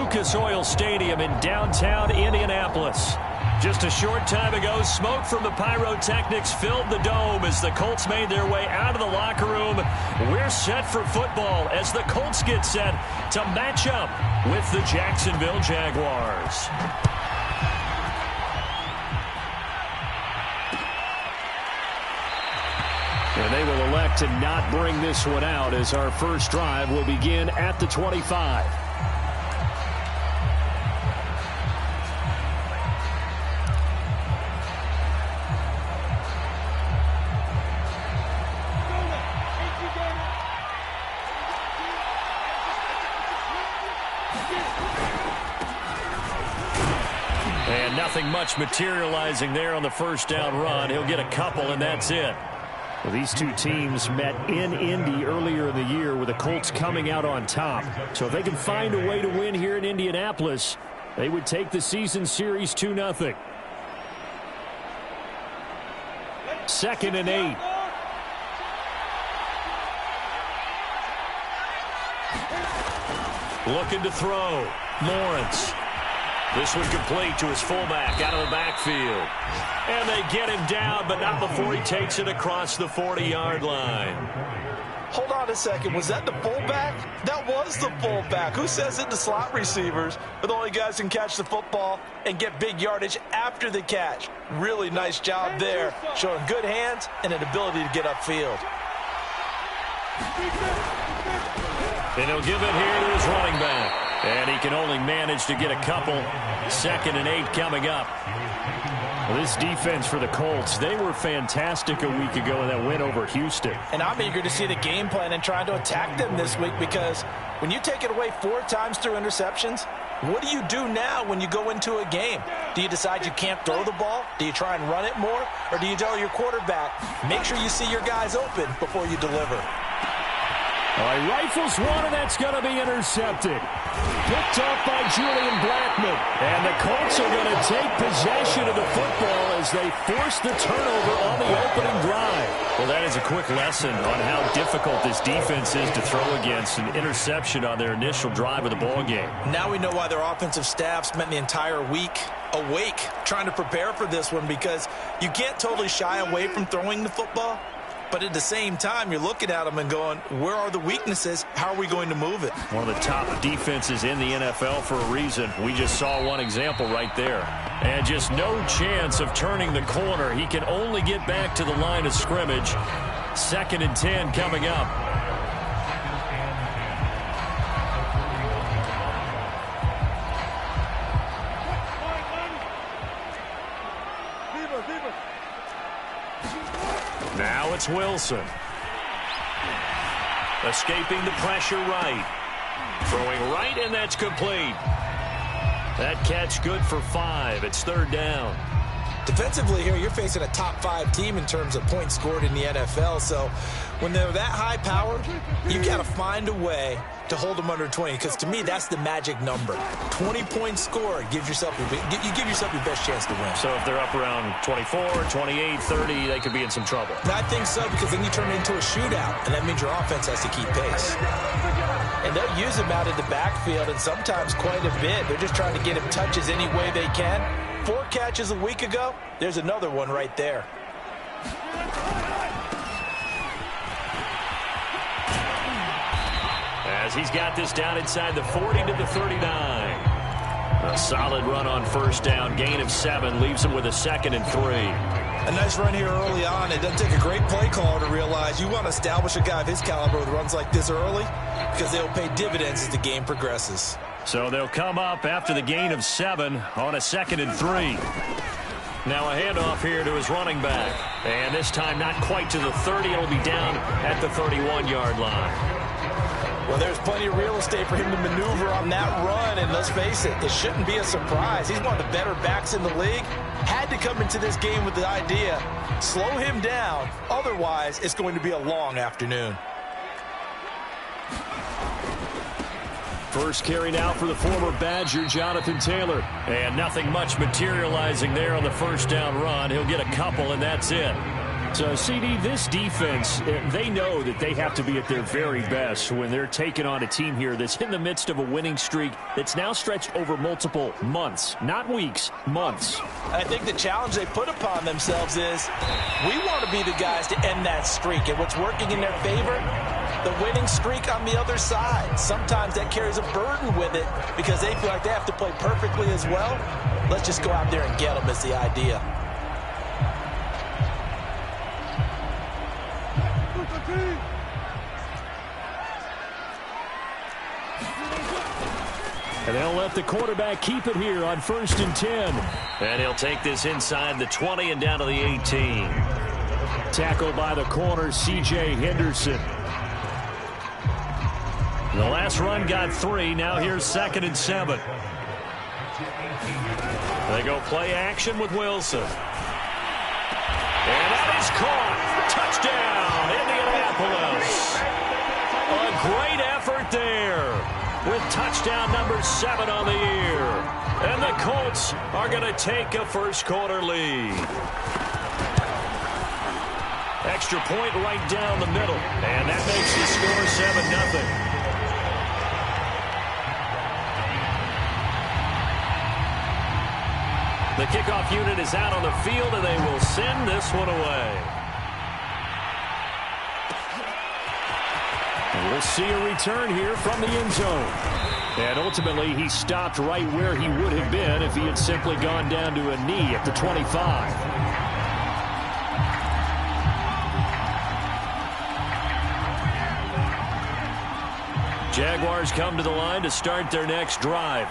Lucas Oil Stadium in downtown Indianapolis. Just a short time ago, smoke from the pyrotechnics filled the dome as the Colts made their way out of the locker room. We're set for football as the Colts get set to match up with the Jacksonville Jaguars. And they will elect to not bring this one out as our first drive will begin at the 25. And nothing much materializing there on the first down run. He'll get a couple, and that's it. Well, these two teams met in Indy earlier in the year with the Colts coming out on top. So if they can find a way to win here in Indianapolis, they would take the season series 2-0. 2nd and 8. Looking to throw. Lawrence. This one complete to his fullback out of the backfield. And they get him down, but not before he takes it across the 40-yard line. Hold on a second. Was that the fullback? That was the fullback. Who says it? The slot receivers are the only guys who can catch the football and get big yardage after the catch. Really nice job there, showing good hands and an ability to get upfield. And he'll give it here to his running back. And he can only manage to get a couple. 2nd and 8 coming up. Well, this defense for the Colts, they were fantastic a week ago in that win over Houston. And I'm eager to see the game plan and trying to attack them this week, because when you take it away 4 times through interceptions, what do you do now when you go into a game? Do you decide you can't throw the ball? Do you try and run it more? Or do you tell your quarterback, make sure you see your guys open before you deliver? All right, rifles one, and that's going to be intercepted. Picked off by Julian Blackmon. And the Colts are going to take possession of the football as they force the turnover on the opening drive. Well, that is a quick lesson on how difficult this defense is to throw against. An interception on their initial drive of the ball game. Now we know why their offensive staff spent the entire week awake trying to prepare for this one, because you can't totally shy away from throwing the football. But at the same time, you're looking at them and going, where are the weaknesses? How are we going to move it? One of the top defenses in the NFL for a reason. We just saw one example right there. And just no chance of turning the corner. He can only get back to the line of scrimmage. 2nd and 10 coming up. Now it's Wilson. Escaping the pressure right. Throwing right, and that's complete. That catch good for 5. It's 3rd down. Defensively here, you're facing a top 5 team in terms of points scored in the NFL. So when they're that high powered, you got to find a way to hold them under 20, because to me, that's the magic number. 20 points scored, you give yourself your best chance to win. So if they're up around 24, 28, 30, they could be in some trouble. I think so, because then you turn it into a shootout, and that means your offense has to keep pace. And they'll use him out in the backfield, and sometimes quite a bit. They're just trying to get him touches any way they can. 4 catches a week ago, there's another one right there. As he's got this down inside the 40 to the 39. A solid run on first down. Gain of 7 leaves him with a 2nd and 3. A nice run here early on. It doesn't take a great play caller to realize you want to establish a guy of his caliber with runs like this early, because they'll pay dividends as the game progresses. So they'll come up after the gain of 7 on a 2nd and 3. Now a handoff here to his running back. And this time not quite to the 30. It'll be down at the 31-yard line. Well, there's plenty of real estate for him to maneuver on that run, and let's face it, this shouldn't be a surprise. He's one of the better backs in the league. Had to come into this game with the idea, slow him down, otherwise it's going to be a long afternoon. First carry now for the former Badger, Jonathan Taylor. And nothing much materializing there on the first down run. He'll get a couple, and that's it. So, CD, this defense, they know that they have to be at their very best when they're taking on a team here that's in the midst of a winning streak that's now stretched over multiple months, not weeks, months. I think the challenge they put upon themselves is we want to be the guys to end that streak. And what's working in their favor? The winning streak on the other side. Sometimes that carries a burden with it because they feel like they have to play perfectly as well. Let's just go out there and get them is the idea. And they'll let the quarterback keep it here on 1st and 10. And he'll take this inside the 20 and down to the 18. Tackled by the corner, C.J. Henderson. The last run got 3. Now here's 2nd and 7. They go play action with Wilson. And that is caught. Touchdown, Indianapolis. A great effort there with touchdown number 7 on the year. And the Colts are going to take a first-quarter lead. Extra point right down the middle. And that makes the score 7-0. The kickoff unit is out on the field, and they will send this one away. And we'll see a return here from the end zone. And ultimately, he stopped right where he would have been if he had simply gone down to a knee at the 25. Jaguars come to the line to start their next drive.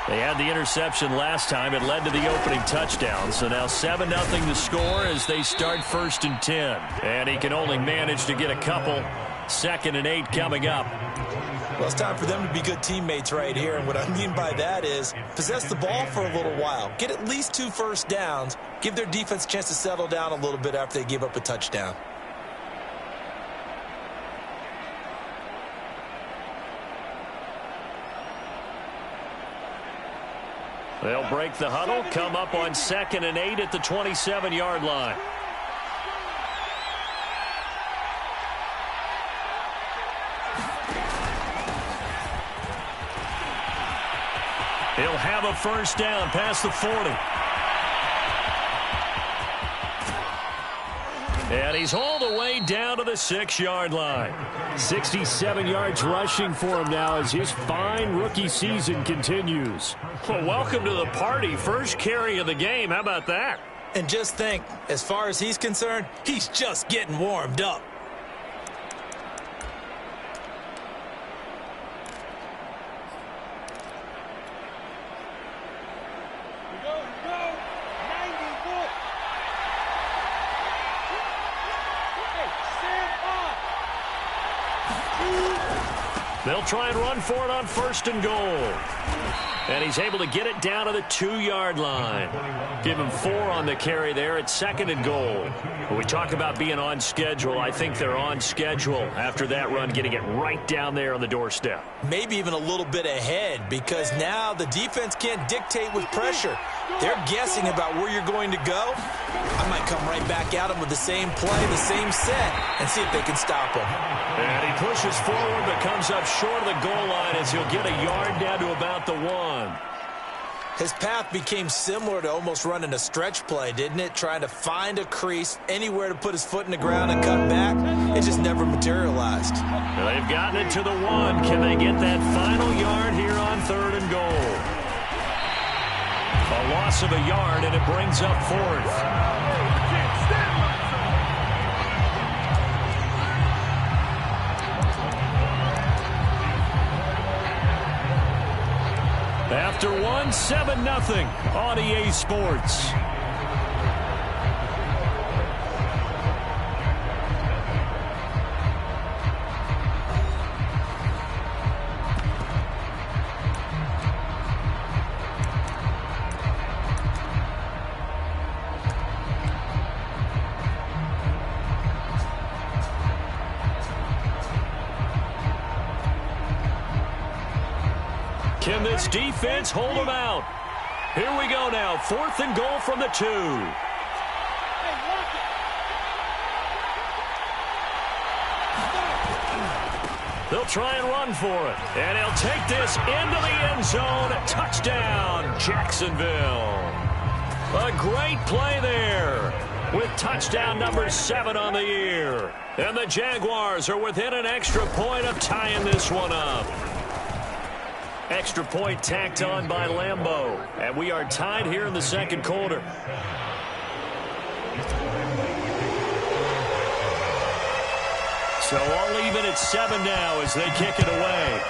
They had the interception last time. It led to the opening touchdown. So now 7-0 the score as they start 1st and 10. And he can only manage to get a couple. 2nd and 8 coming up. Well, it's time for them to be good teammates right here. And what I mean by that is possess the ball for a little while. Get at least 2 first downs. Give their defense a chance to settle down a little bit after they give up a touchdown. They'll break the huddle, come up on 2nd and 8 at the 27-yard line. He'll have a first down past the 40. And he's hauled away down to the 6-yard line. 67 yards rushing for him now as his fine rookie season continues. Well, welcome to the party. First carry of the game. How about that? And just think, as far as he's concerned, he's just getting warmed up. They'll try and run for it on 1st and goal. And he's able to get it down to the 2-yard line. Give him 4 on the carry there at 2nd and goal. When we talk about being on schedule, I think they're on schedule after that run, getting it right down there on the doorstep. Maybe even a little bit ahead because now the defense can't dictate with pressure. They're guessing about where you're going to go. I might come right back at them with the same play, the same set, and see if they can stop him. And he pushes forward but comes up short of the goal line as he'll get a yard down to about the 1. His path became similar to almost running a stretch play, didn't it? Trying to find a crease, anywhere to put his foot in the ground and cut back. It just never materialized. Well, they've gotten it to the 1. Can they get that final yard here on 3rd and goal? A loss of a yard, and it brings up 4th. After 1, 7-0 on EA Sports. Can this defense hold them out? Here we go now. 4th and goal from the 2. try and run for it. And he'll take this into the end zone. Touchdown, Jacksonville. A great play there with touchdown number 7 on the year. And the Jaguars are within an extra point of tying this one up. Extra point tacked on by Lambeau. And we are tied here in the second quarter. So all even at 7 now as they kick it away.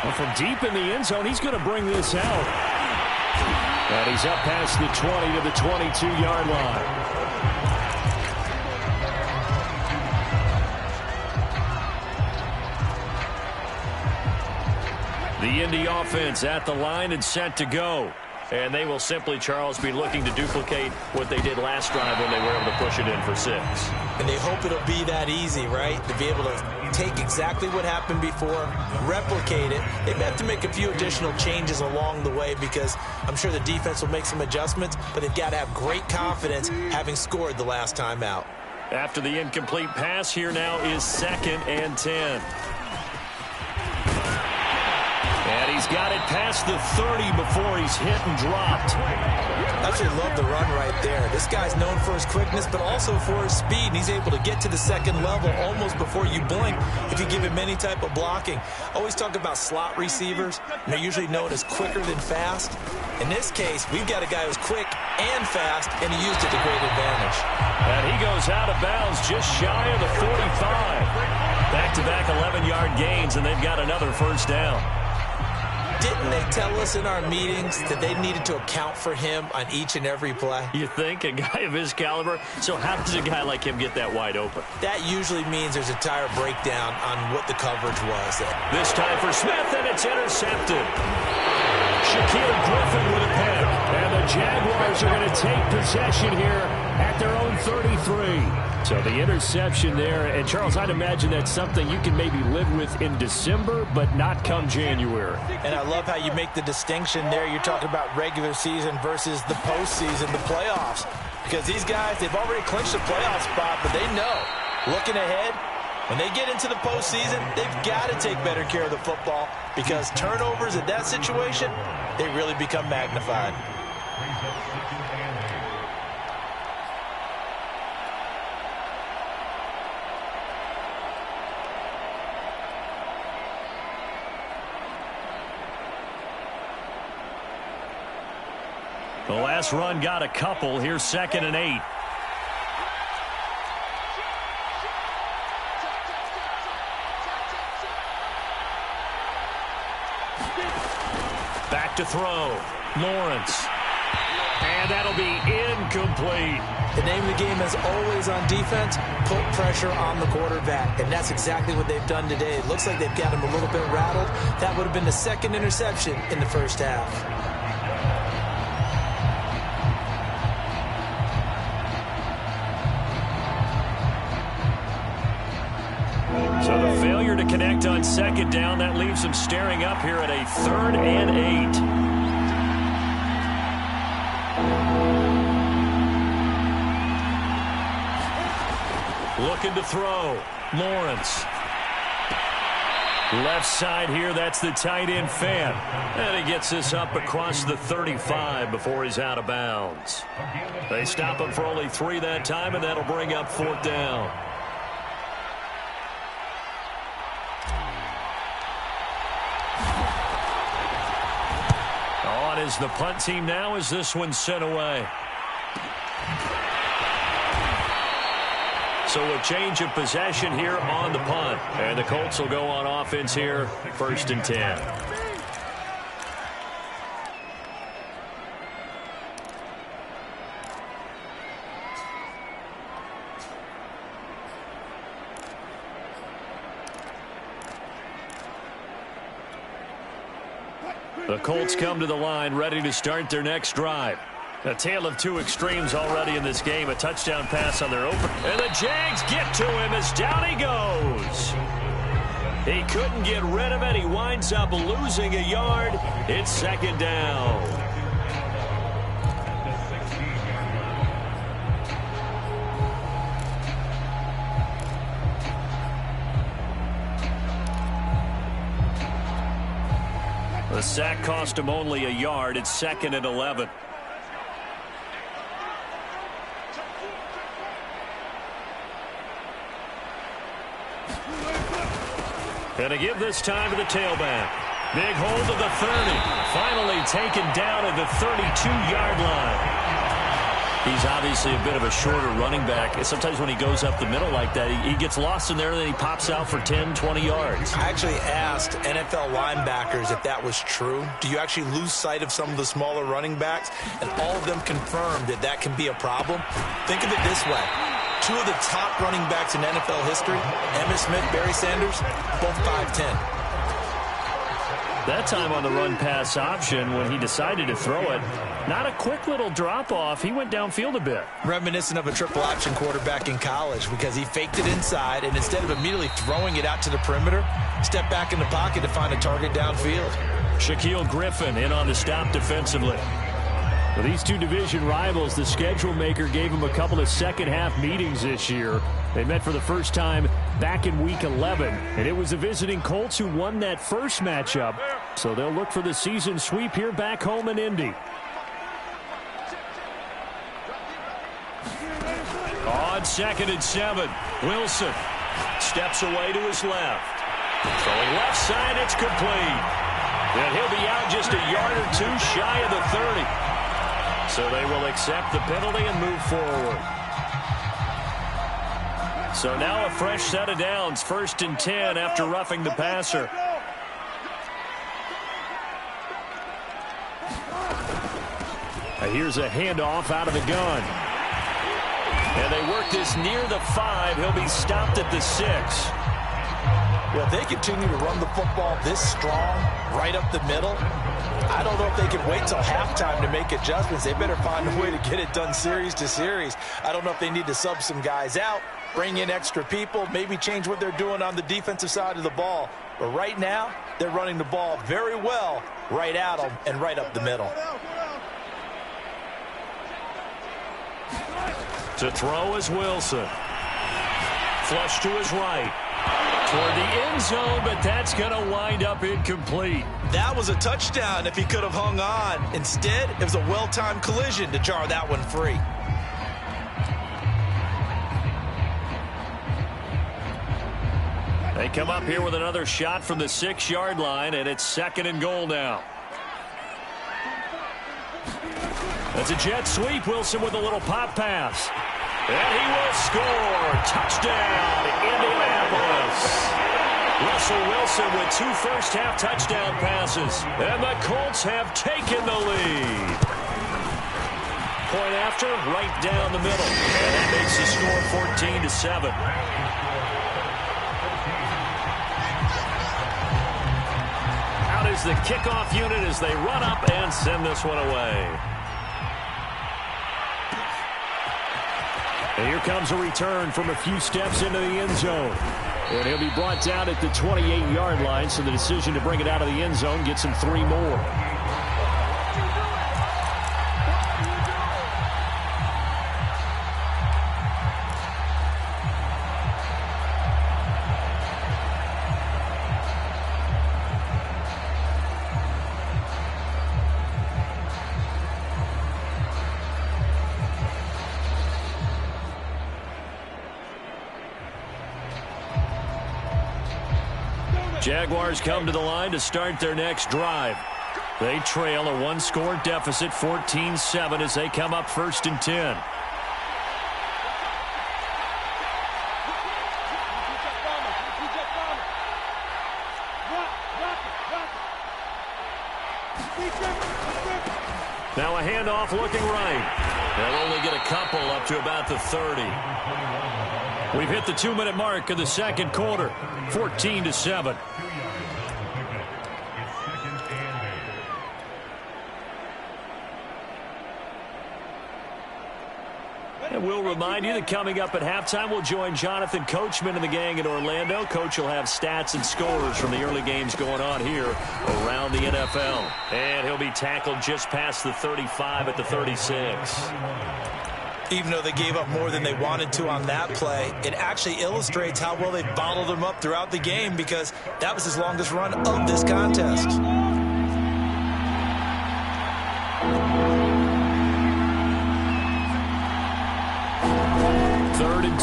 Well, from deep in the end zone, he's going to bring this out. And he's up past the 20 to the 22-yard line. The Indy offense at the line and set to go. And they will simply, Charles, be looking to duplicate what they did last drive when they were able to push it in for 6. And they hope it'll be that easy, right? To be able to take exactly what happened before, replicate it. They may have to make a few additional changes along the way because I'm sure the defense will make some adjustments, but they've got to have great confidence having scored the last time out. After the incomplete pass, here now is 2nd and 10. And he's got it past the 30 before he's hit and dropped. Absolutely love the run right there. This guy's known for his quickness, but also for his speed. And he's able to get to the second level almost before you blink if you give him any type of blocking. Always talk about slot receivers. And they're usually known as quicker than fast. In this case, we've got a guy who's quick and fast, and he used it to great advantage. And he goes out of bounds just shy of the 45. Back-to-back 11-yard gains, and they've got another first down. Didn't they tell us in our meetings that they needed to account for him on each and every play? You think? A guy of his caliber? So how does a guy like him get that wide open? That usually means there's a tire breakdown on what the coverage was. This time for Smith, and it's intercepted. Shaquille Griffin with a pick. And the Jaguars are going to take possession here at their own 33. So the interception there, and Charles, I'd imagine that's something you can maybe live with in December, but not come January. And I love how you make the distinction there. You're talking about regular season versus the postseason, the playoffs. Because these guys, they've already clinched the playoff spot, but they know, looking ahead, when they get into the postseason, they've got to take better care of the football because turnovers in that situation, they really become magnified. The last run got a couple. Here's 2nd and 8. Back to throw. Lawrence. And that'll be incomplete. The name of the game is always on defense, put pressure on the quarterback. And that's exactly what they've done today. It looks like they've got him a little bit rattled. That would have been the 2nd interception in the first half. So the failure to connect on 2nd down, that leaves them staring up here at a 3rd and 8. Looking to throw. Lawrence. Left side here, that's the tight end Fant. And he gets this up across the 35 before he's out of bounds. They stop him for only 3 that time, and that'll bring up 4th down. On is the punt team now as this one's sent away. So a change of possession here on the punt. And the Colts will go on offense here, 1st and 10. The Colts come to the line, ready to start their next drive. A tale of 2 extremes already in this game. A touchdown pass on their open. And the Jags get to him as down he goes. He couldn't get rid of it. He winds up losing a yard. It's 2nd down. The sack cost him only a yard. It's 2nd and 11. And to give this time to the tailback. Big hold of the 30. Finally taken down at the 32-yard line. He's obviously a bit of a shorter running back. Sometimes when he goes up the middle like that, he gets lost in there, and then he pops out for 10, 20 yards. I actually asked NFL linebackers if that was true. Do you actually lose sight of some of the smaller running backs? And all of them confirmed that that can be a problem. Think of it this way. 2 of the top running backs in NFL history, Emmitt Smith, Barry Sanders, both 5'10". That time on the run-pass option, when he decided to throw it, not a quick little drop-off. He went downfield a bit. Reminiscent of a triple-option quarterback in college because he faked it inside, and instead of immediately throwing it out to the perimeter, stepped back in the pocket to find a target downfield. Shaquille Griffin in on the stop defensively. For these two division rivals, the schedule maker gave them a couple of second-half meetings this year. They met for the first time back in Week 11, and it was the visiting Colts who won that first matchup. So they'll look for the season sweep here back home in Indy. On 2nd and 7, Wilson steps away to his left. Throwing left side, it's complete. And he'll be out just a yard or 2 shy of the 30. So they will accept the penalty and move forward. So now a fresh set of downs, 1st and 10 after roughing the passer. Here's a handoff out of the gun. And they work this near the 5. He'll be stopped at the 6. Well, if they continue to run the football this strong, right up the middle, I don't know if they can wait till halftime to make adjustments. They better find a way to get it done series to series. I don't know if they need to sub some guys out, bring in extra people, maybe change what they're doing on the defensive side of the ball. But right now, they're running the ball very well right at them and right up the middle. To throw is Wilson. Flush to his right. Toward the end zone, but that's going to wind up incomplete. That was a touchdown if he could have hung on. Instead, it was a well-timed collision to jar that one free. They come up here with another shot from the 6-yard line, and it's 2nd and goal now. That's a jet sweep. Wilson with a little pop pass. And he will score. Touchdown, Indianapolis. Russell Wilson with 2 first-half touchdown passes. And the Colts have taken the lead. Point after, right down the middle. And that makes the score 14-7. Out is the kickoff unit as they run up and send this one away. And here comes a return from a few steps into the end zone. And he'll be brought down at the 28-yard line, so the decision to bring it out of the end zone gets him 3 more. Jaguars come to the line to start their next drive. They trail a 1-score deficit, 14-7, as they come up 1st and 10. Now a handoff looking right. They'll only get a couple up to about the 30. We've hit the 2-minute mark of the 2nd quarter, 14-7. And we'll remind you that coming up at halftime, we'll join Jonathan Coachman and the gang in Orlando. Coach will have stats and scores from the early games going on here around the NFL. And he'll be tackled just past the 35 at the 36. Even though they gave up more than they wanted to on that play, it actually illustrates how well they bottled him up throughout the game because that was his longest run of this contest.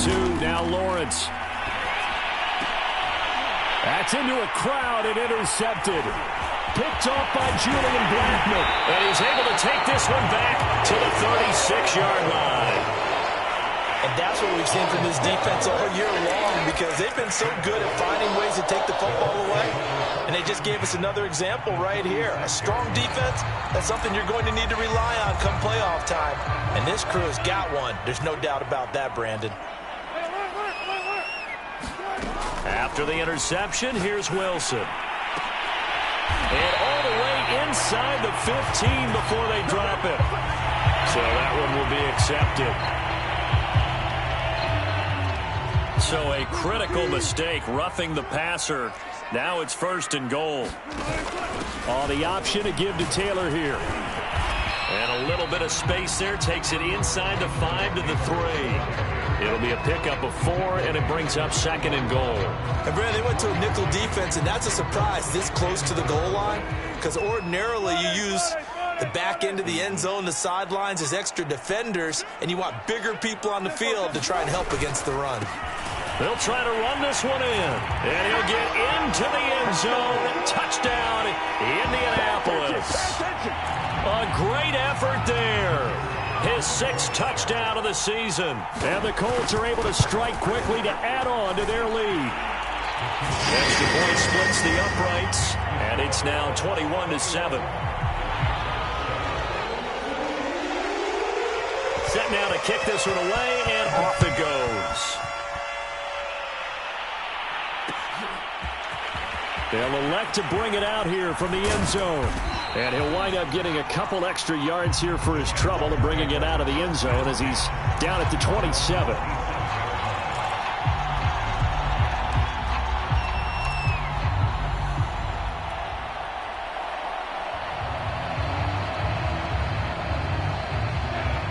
2. Now Lawrence. That's into a crowd and intercepted. Picked off by Julian Blackmon. And he's able to take this one back to the 36-yard line. And that's what we've seen from this defense all year long, because they've been so good at finding ways to take the football away. And they just gave us another example right here. A strong defense, that's something you're going to need to rely on come playoff time. And this crew has got one. There's no doubt about that, Brandon. After the interception, here's Wilson. And all the way inside the 15 before they drop it. So that one will be accepted. So a critical mistake, roughing the passer. Now it's 1st and goal. The option to give to Taylor here. And a little bit of space there. Takes it inside the 5 to the 3. It'll be a pickup of 4, and it brings up 2nd and goal. And, Brandon, they went to a nickel defense, and that's a surprise this close to the goal line, because ordinarily you use the back end of the end zone, the sidelines as extra defenders, and you want bigger people on the field to try and help against the run. They'll try to run this one in, and he'll get into the end zone. Touchdown, Indianapolis. A great effort there. His 6th touchdown of the season. And the Colts are able to strike quickly to add on to their lead. Extra point splits the uprights, and it's now 21-7. Set now to kick this one away, and off it goes. They'll elect to bring it out here from the end zone. And he'll wind up getting a couple extra yards here for his trouble and bringing it out of the end zone as he's down at the 27.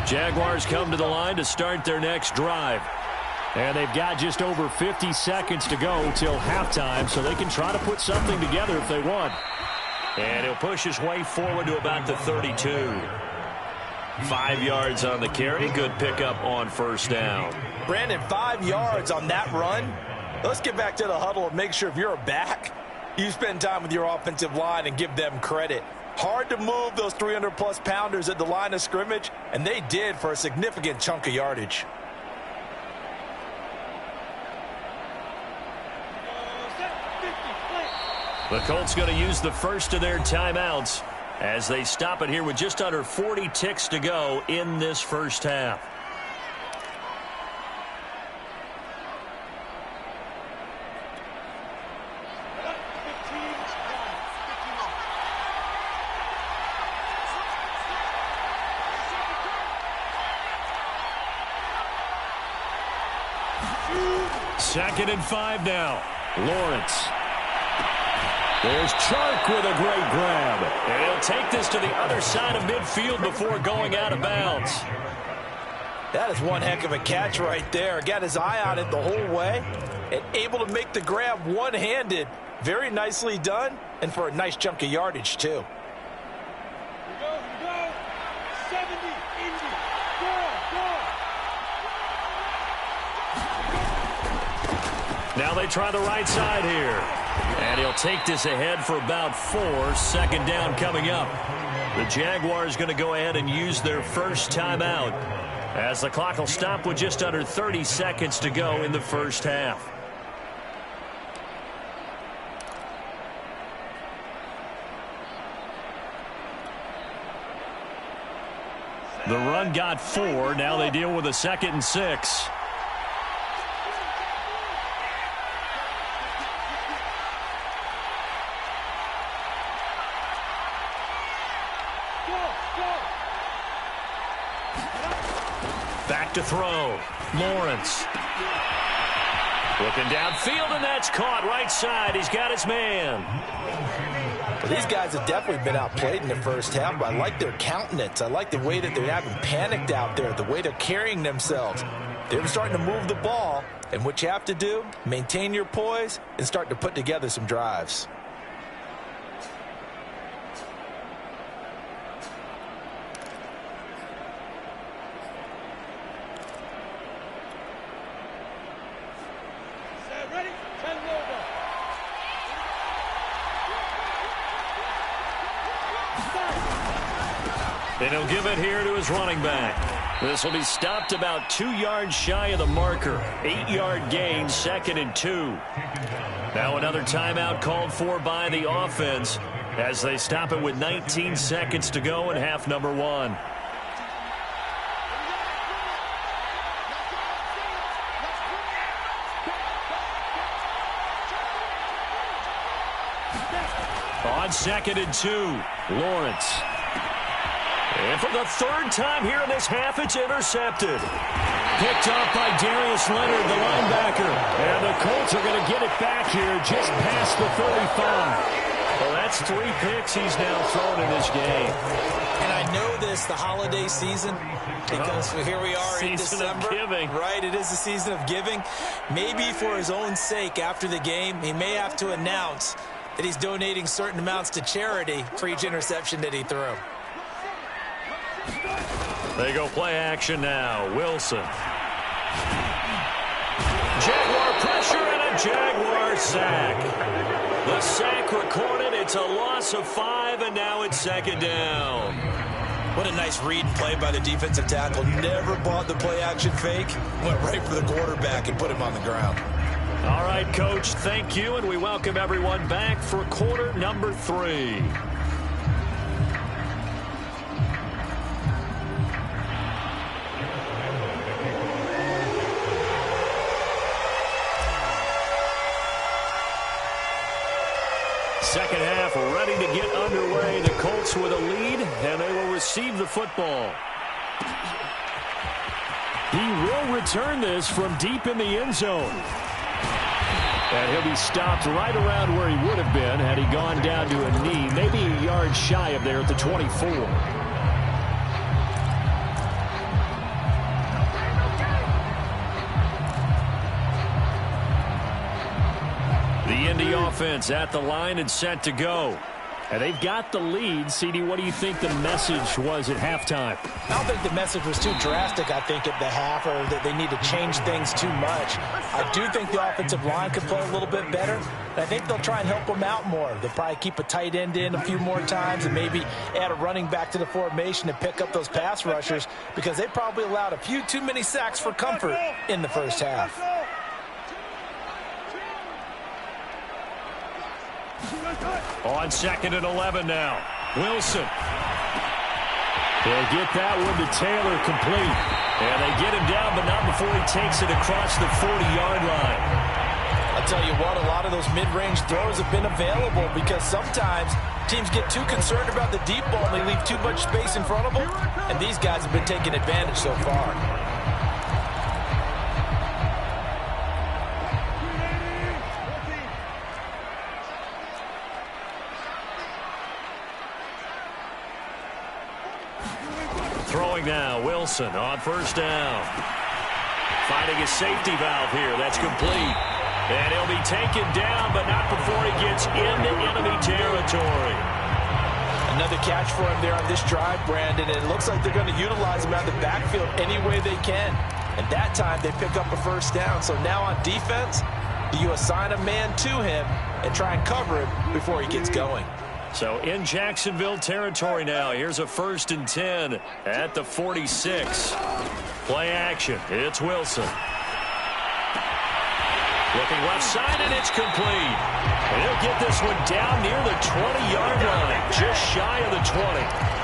Jaguars come to the line to start their next drive. And they've got just over 50 seconds to go till halftime, so they can try to put something together if they want. And he'll push his way forward to about the 32. 5 yards on the carry. Good pickup on 1st down. Brandon, 5 yards on that run. Let's get back to the huddle and make sure if you're a back, you spend time with your offensive line and give them credit. Hard to move those 300-plus pounders at the line of scrimmage, and they did for a significant chunk of yardage. The Colts going to use the first of their timeouts as they stop it here with just under 40 ticks to go in this first half. Second and 5 now. Lawrence. There's Chark with a great grab. And he'll take this to the other side of midfield before going out of bounds. That is one heck of a catch right there. Got his eye on it the whole way and able to make the grab one-handed. Very nicely done, and for a nice chunk of yardage, too. Here we go. 70, Indy. Go. Now they try the right side here. And he'll take this ahead for about 4. 2nd down coming up. The Jaguars going to go ahead and use their first timeout as the clock will stop with just under 30 seconds to go in the first half. The run got 4. Now they deal with a 2nd and 6. Back to throw. Lawrence. Looking downfield, and that's caught right side. He's got his man. Well, these guys have definitely been outplayed in the first half, but I like their countenance. I like the way that they haven't panicked out there, the way they're carrying themselves. They're starting to move the ball, and what you have to do, maintain your poise and start to put together some drives. And he'll give it here to his running back. This will be stopped about 2 yards shy of the marker. 8-yard gain, 2nd and 2. Now another timeout called for by the offense as they stop it with 19 seconds to go in half number 1. On 2nd and 2, Lawrence. And for the 3rd time here in this half, it's intercepted. Picked off by Darius Leonard, the linebacker. And the Colts are going to get it back here just past the 35. Well, that's 3 picks he's now thrown in this game. And I know this, the holiday season, because here we are in December. Season of giving. Right, it is the season of giving. Maybe for his own sake after the game, he may have to announce that he's donating certain amounts to charity for each interception that he threw. They go play action now. Wilson. Jaguar pressure and a Jaguar sack. The sack recorded. It's a loss of 5, and now it's 2nd down. What a nice read and play by the defensive tackle. Never bought the play action fake. Went right for the quarterback and put him on the ground. All right, Coach, thank you, and we welcome everyone back for quarter number 3. Second half ready to get underway. The Colts with a lead, and they will receive the football. He will return this from deep in the end zone. And he'll be stopped right around where he would have been had he gone down to a knee, maybe a yard shy of there at the 24. The Indy offense at the line and set to go. And they've got the lead. CD, what do you think the message was at halftime? I don't think the message was too drastic, I think, at the half, or that they need to change things too much. I do think the offensive line could play a little bit better. And I think they'll try and help them out more. They'll probably keep a tight end in a few more times and maybe add a running back to the formation and pick up those pass rushers, because they probably allowed a few too many sacks for comfort in the first half. On 2nd and 11 now. Wilson. They'll get that one to Taylor complete. And they get him down, but not before he takes it across the 40-yard line. I'll tell you what, a lot of those mid-range throws have been available, because sometimes teams get too concerned about the deep ball and they leave too much space in front of them. And these guys have been taking advantage so far. Throwing now, Wilson on 1st down. Finding a safety valve here. That's complete. And he'll be taken down, but not before he gets into enemy territory. Another catch for him there on this drive, Brandon. And it looks like they're going to utilize him out of the backfield any way they can. And that time they pick up a 1st down. So now on defense, do you assign a man to him and try and cover him before he gets going? So in Jacksonville territory now. Here's a 1st and 10 at the 46. Play action. It's Wilson. Looking left side, and it's complete. And he'll get this one down near the 20-yard line, just shy of the 20.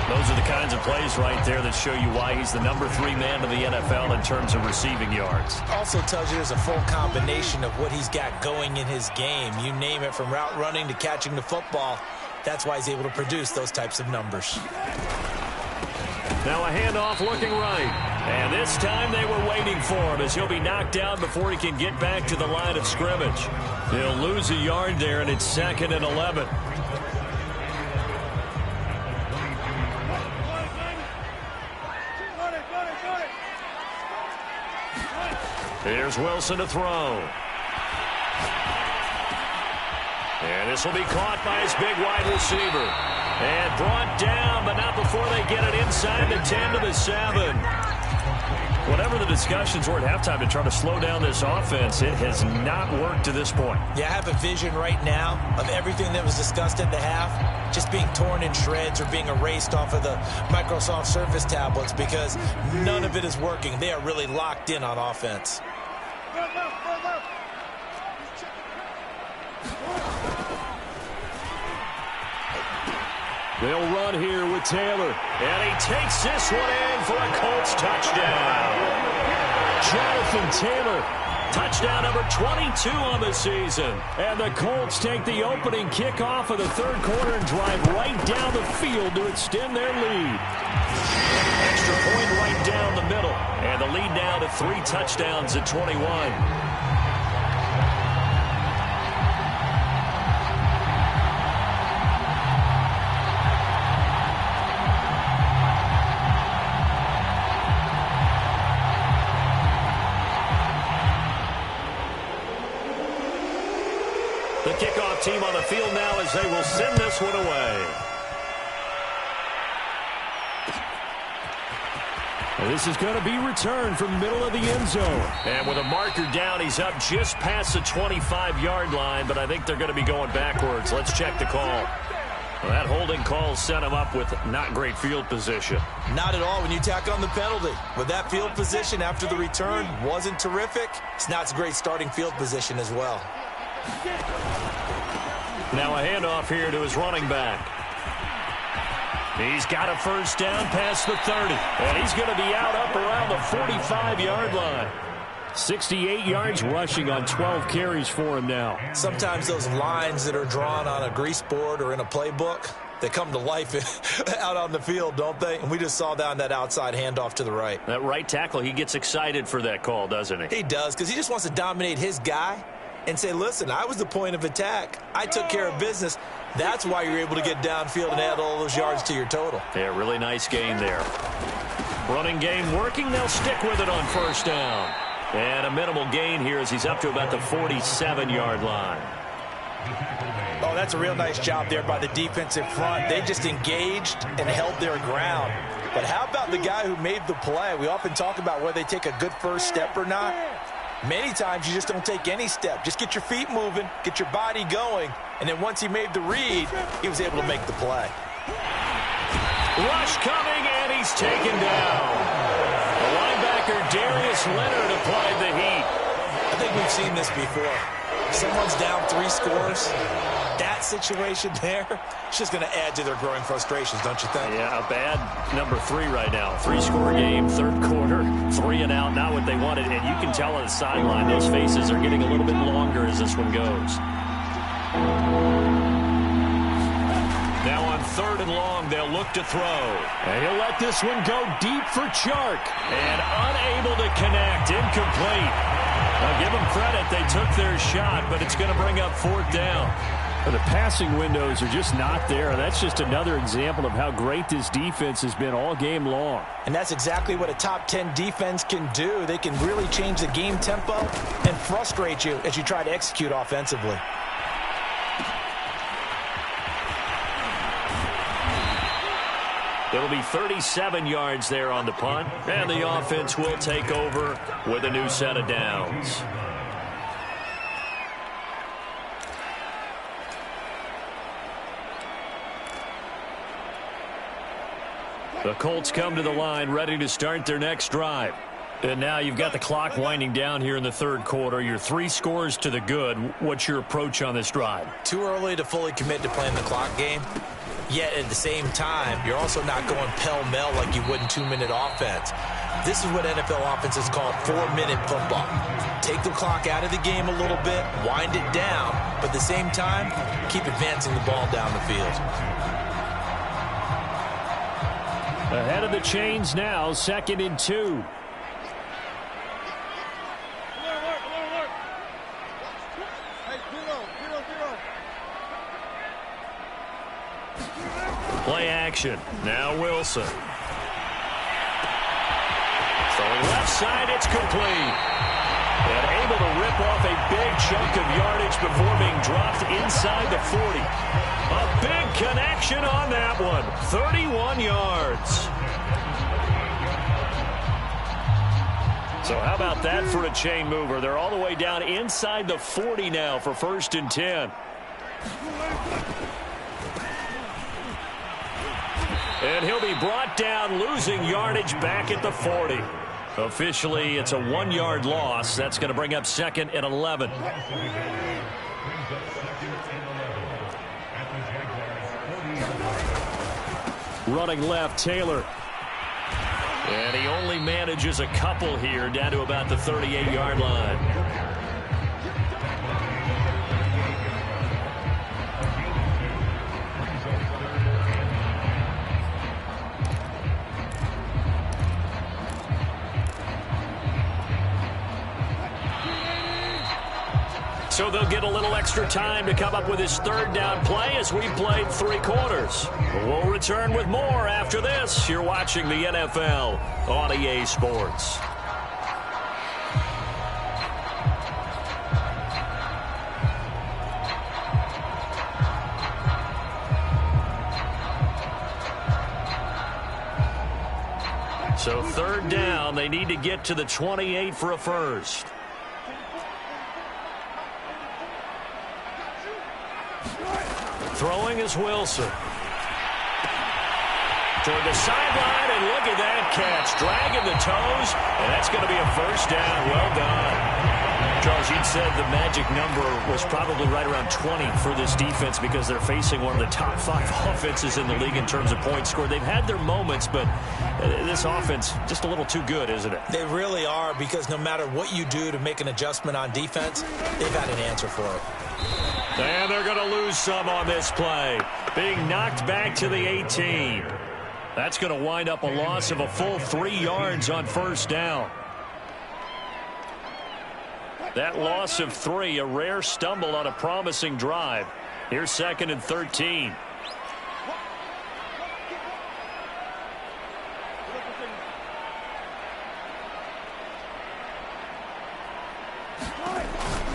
Those are the kinds of plays right there that show you why he's the number 3 man in the NFL in terms of receiving yards. Also tells you there's a full combination of what he's got going in his game. You name it, from route running to catching the football. That's why he's able to produce those types of numbers. Now a handoff looking right. And this time they were waiting for him, as he'll be knocked down before he can get back to the line of scrimmage. He'll lose a yard there, and it's 2nd and 11. Here's Wilson to throw. And this will be caught by his big wide receiver. And brought down, but not before they get it inside the 10 to the 7. Whatever the discussions were at halftime to try to slow down this offense, it has not worked to this point. Yeah, I have a vision right now of everything that was discussed at the half just being torn in shreds or being erased off of the Microsoft Surface tablets because none of it is working. They are really locked in on offense. They'll run here with Taylor. And he takes this one in for a Colts touchdown. Jonathan Taylor. Touchdown number 22 on the season. And the Colts take the opening kickoff of the third quarter and drive right down the field to extend their lead. Extra point right down the middle. And the lead now to 3 touchdowns at 21. The kickoff team on the field now as they will send this one away. And this is going to be returned from the middle of the end zone. And with a marker down, he's up just past the 25-yard line, but I think they're going to be going backwards. Let's check the call. Well, that holding call set him up with not great field position. Not at all when you tack on the penalty. With that field position after the return wasn't terrific. It's not a great starting field position as well. Now a handoff here to his running back. He's got a first down past the 30. And he's going to be out up around the 45-yard line. 68 yards rushing on 12 carries for him now. Sometimes those lines that are drawn on a grease board or in a playbook, they come to life out on the field, don't they? And we just saw that on that outside handoff to the right. That right tackle, he gets excited for that call, doesn't he? He does, because he just wants to dominate his guy and say, listen, I was the point of attack. I took care of business. That's why you're able to get downfield and add all those yards to your total. Yeah, really nice gain there. Running game working. They'll stick with it on first down. And a minimal gain here as he's up to about the 47-yard line. Oh, that's a real nice job there by the defensive front. They just engaged and held their ground. But how about the guy who made the play? We often talk about whether they take a good first step or not. Many times you just don't take any step. Just get your feet moving, get your body going, and then once he made the read, he was able to make the play. Rush coming, and he's taken down. The linebacker, Darius Leonard, applied the heat. I think we've seen this before. Someone's down 3 scores. That situation there, it's just going to add to their growing frustrations, don't you think? Yeah, a bad number 3 right now. 3-score game, third quarter, 3 and out, not what they wanted. And you can tell on the sideline, those faces are getting a little bit longer as this one goes. Now on 3rd and long, they'll look to throw. And he'll let this one go deep for Chark. And unable to connect, incomplete. Now give them credit, they took their shot, but it's going to bring up 4th down. But the passing windows are just not there. That's just another example of how great this defense has been all game long. And that's exactly what a top 10 defense can do. They can really change the game tempo and frustrate you as you try to execute offensively. It'll be 37 yards there on the punt, and the offense will take over with a new set of downs. The Colts come to the line ready to start their next drive. And now you've got the clock winding down here in the third quarter. You're 3 scores to the good. What's your approach on this drive? Too early to fully commit to playing the clock game. Yet at the same time, you're also not going pell-mell like you would in 2-minute offense. This is what NFL offenses call 4-minute football. Take the clock out of the game a little bit, wind it down, but at the same time, keep advancing the ball down the field. Ahead of the chains now, 2nd and 2. Play action. Now Wilson. Throwing left side, it's complete. And able to rip off a big chunk of yardage before being dropped inside the 40. A big connection on that one. 31 yards. So how about that for a chain mover? They're all the way down inside the 40 now for 1st and 10. And he'll be brought down, losing yardage back at the 40. Officially, it's a 1-yard loss. That's going to bring up 2nd and 11. Running left, Taylor. And he only manages a couple here, down to about the 38-yard line. So they'll get a little extra time to come up with his 3rd down play as we played 3 quarters. We'll return with more after this. You're watching the NFL on EA Sports. So 3rd down, they need to get to the 28 for a first. Throwing is Wilson. Toward the sideline, and look at that catch. Dragging the toes, and that's going to be a 1st down. Well done. Charles, you'd said the magic number was probably right around 20 for this defense because they're facing one of the top 5 offenses in the league in terms of points scored. They've had their moments, but this offense just a little too good, isn't it? They really are, because no matter what you do to make an adjustment on defense, they've got an answer for it. And they're going to lose some on this play. Being knocked back to the 18. That's going to wind up a loss of a full 3 yards on 1st down. That loss of 3, a rare stumble on a promising drive. Here's 2nd and 13.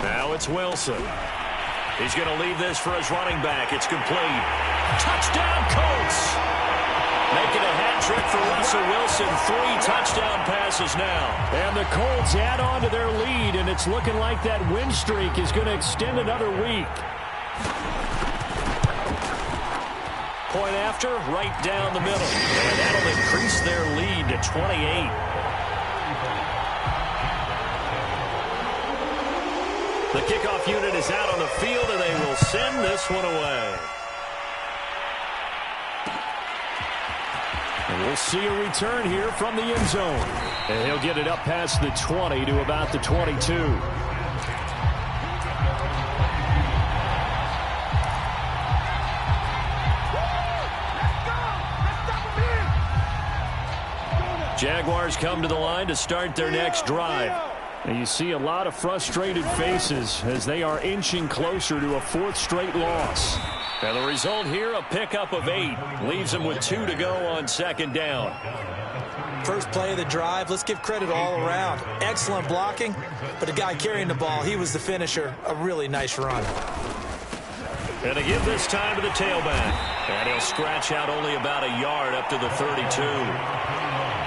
Now it's Wilson. He's going to leave this for his running back. It's complete. Touchdown, Colts! Making a hat trick for Russell Wilson. 3 touchdown passes now. And the Colts add on to their lead, and it's looking like that win streak is going to extend another week. Point after, right down the middle. And that'll increase their lead to 28. The kickoff unit is out on the field, and they will send this one away. And we'll see a return here from the end zone. And he'll get it up past the 20 to about the 22. Jaguars come to the line to start their next drive. And you see a lot of frustrated faces as they are inching closer to a 4th straight loss. And the result here, a pickup of 8. Leaves them with 2 to go on 2nd down. First play of the drive, let's give credit all around. Excellent blocking, but the guy carrying the ball, he was the finisher. A really nice run. And to give this time to the tailback. And he'll scratch out only about a yard up to the 32.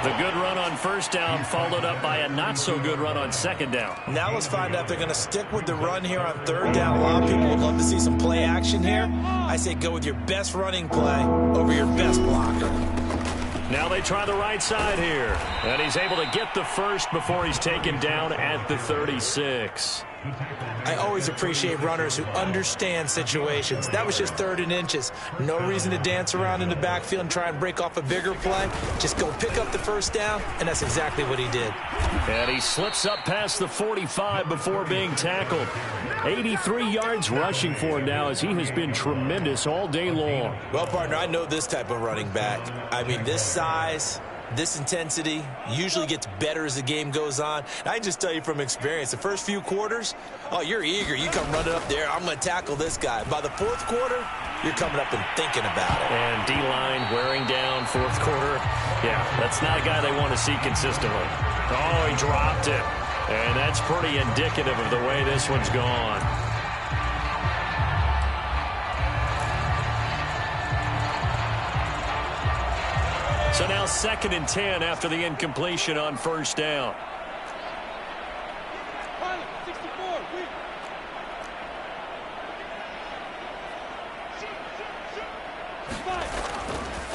The good run on 1st down followed up by a not-so-good run on 2nd down. Now let's find out if they're going to stick with the run here on 3rd down. A lot of people would love to see some play action here. I say go with your best running play over your best blocker. Now they try the right side here. And he's able to get the first before he's taken down at the 36. I always appreciate runners who understand situations. That was just 3rd and inches. No reason to dance around in the backfield and try and break off a bigger play. Just go pick up the 1st down, and that's exactly what he did. And he slips up past the 45 before being tackled. 83 yards rushing for him now as he has been tremendous all day long. Well, partner, I know this type of running back. I mean, this size, this intensity usually gets better as the game goes on. And I can just tell you from experience, the first few quarters, oh, you're eager. You come running up there, I'm going to tackle this guy. By the 4th quarter, you're coming up and thinking about it. And D-line wearing down 4th quarter. Yeah, that's not a guy they want to see consistently. Oh, he dropped it. And that's pretty indicative of the way this one's gone. So now 2nd and 10 after the incompletion on 1st down.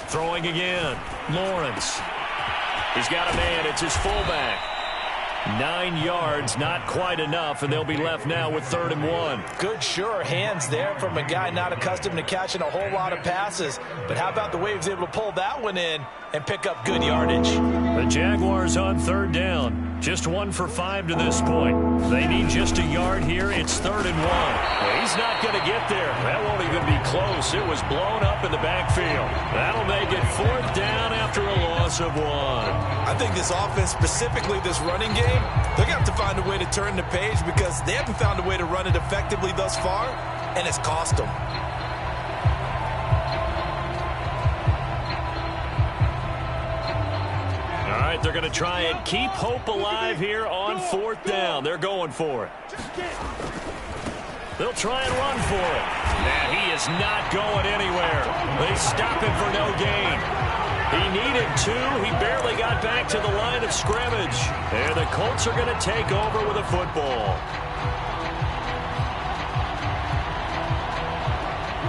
Throwing again. Lawrence. He's got a man. It's his fullback. 9 yards, not quite enough, and they'll be left now with 3rd and 1. Good, sure hands there from a guy not accustomed to catching a whole lot of passes. But how about the way he was able to pull that one in and pick up good yardage? The Jaguars on 3rd down. Just 1 for 5 to this point. They need just a yard here. It's 3rd and 1. Well, he's not going to get there. That won't even be close. It was blown up in the backfield. That'll make it 4th down after a loss of 1. I think this offense, specifically this running game, they're going to have to find a way to turn the page because they haven't found a way to run it effectively thus far, and it's cost them. All right, they're going to try and keep hope alive here on 4th down. They're going for it. They'll try and run for it. And he is not going anywhere. They stop him for no gain. He needed 2. He barely got back to the line of scrimmage. And the Colts are going to take over with a football.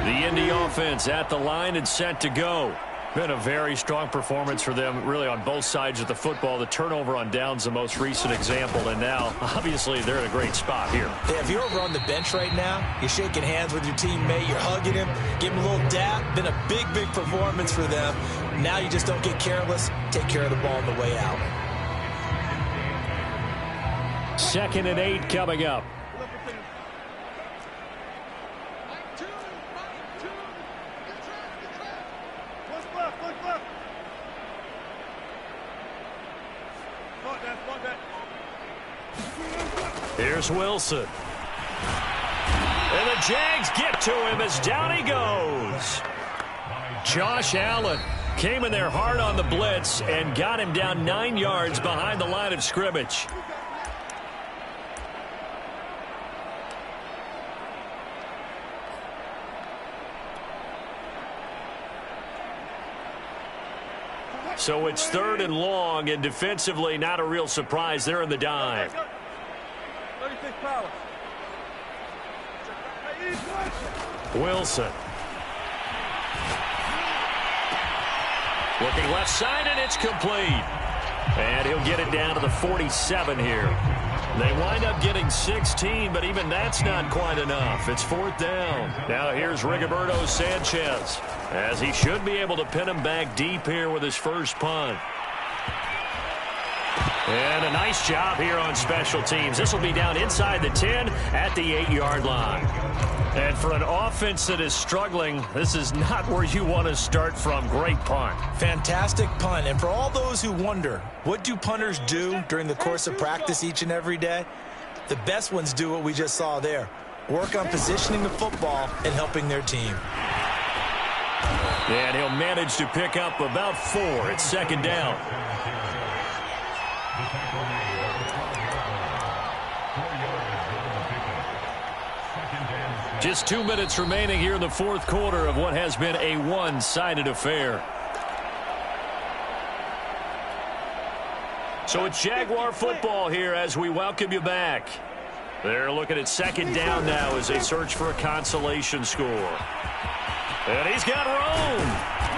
The Indy offense at the line and set to go. Been a very strong performance for them, really, on both sides of the football. The turnover on downs, the most recent example, and now, obviously, they're in a great spot here. Yeah, if you're over on the bench right now, you're shaking hands with your teammate, you're hugging him, giving him a little dap. Been a big, big performance for them. Now you just don't get careless. Take care of the ball on the way out. 2nd and 8 coming up. Here's Wilson. And the Jags get to him as down he goes. Josh Allen came in there hard on the blitz and got him down 9 yards behind the line of scrimmage. So it's 3rd and long, and defensively not a real surprise. They're in the dive. Wilson. Looking left side, and it's complete. And he'll get it down to the 47 here. They wind up getting 16, but even that's not quite enough. It's 4th down. Now here's Rigoberto Sanchez, as he should be able to pin him back deep here with his first punt. And a nice job here on special teams. This will be down inside the 10 at the 8-yard line. And for an offense that is struggling, this is not where you want to start from. Great punt. Fantastic punt. And for all those who wonder, what do punters do during the course of practice each and every day? The best ones do what we just saw there. Work on positioning the football and helping their team. And he'll manage to pick up about 4. It's 2nd down. Just 2 minutes remaining here in the 4th quarter of what has been a one-sided affair. So it's Jaguar football here as we welcome you back. They're looking at 2nd down now as they search for a consolation score. And he's got room.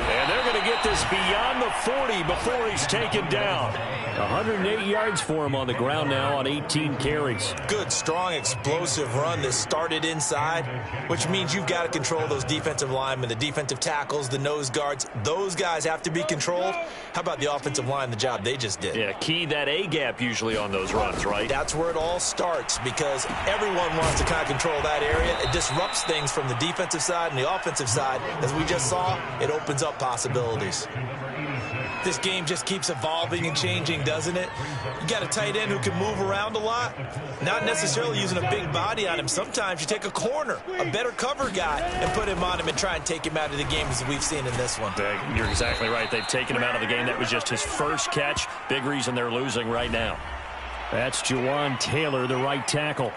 And they're going to get this beyond the 40 before he's taken down. 108 yards for him on the ground now on 18 carries. Good, strong, explosive run that started inside, which means you've got to control those defensive linemen, the defensive tackles, the nose guards. Those guys have to be controlled. How about the offensive line, the job they just did? Yeah, key that A-gap usually on those runs, right? That's where it all starts because everyone wants to kind of control that area. It disrupts things from the defensive side and the offensive side. As we just saw, it opens up possibilities. This game just keeps evolving and changing, doesn't it? You got a tight end who can move around a lot, not necessarily using a big body on him. Sometimes you take a corner, a better cover guy, and put him on him and try and take him out of the game as we've seen in this one. You're exactly right. They've taken him out of the game. That was just his first catch. Big reason they're losing right now. That's Juwan Taylor, the right tackle.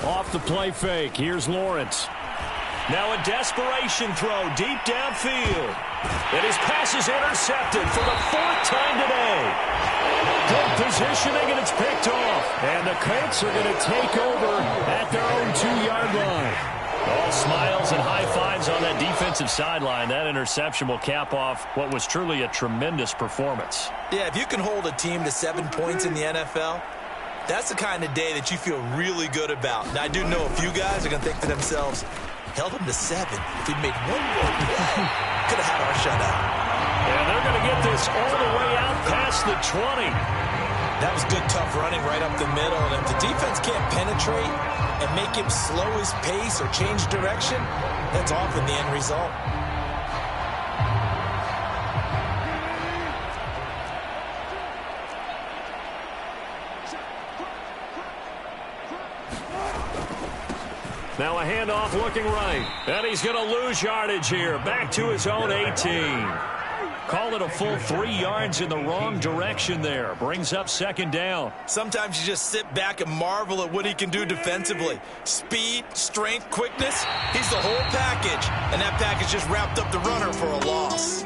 Off the play fake. Here's Lawrence. Now a desperation throw deep downfield. And his pass is intercepted for the 4th time today. Good positioning, and it's picked off. And the Colts are going to take over at their own 2-yard line. All smiles and high fives on that defensive sideline. That interception will cap off what was truly a tremendous performance. Yeah, if you can hold a team to 7 points in the NFL, that's the kind of day that you feel really good about. Now, I do know a few guys are going to think to themselves, held them to 7. If he'd made one more play, could have had our shutout. And they're going to get this all the way out past the 20. That was good, tough running right up the middle. And if the defense can't penetrate and make him slow his pace or change direction, that's often the end result. Now a handoff looking right. And he's going to lose yardage here. Back to his own 18. Call it a full 3 yards in the wrong direction there. Brings up 2nd down. Sometimes you just sit back and marvel at what he can do defensively. Speed, strength, quickness. He's the whole package. And that package just wrapped up the runner for a loss.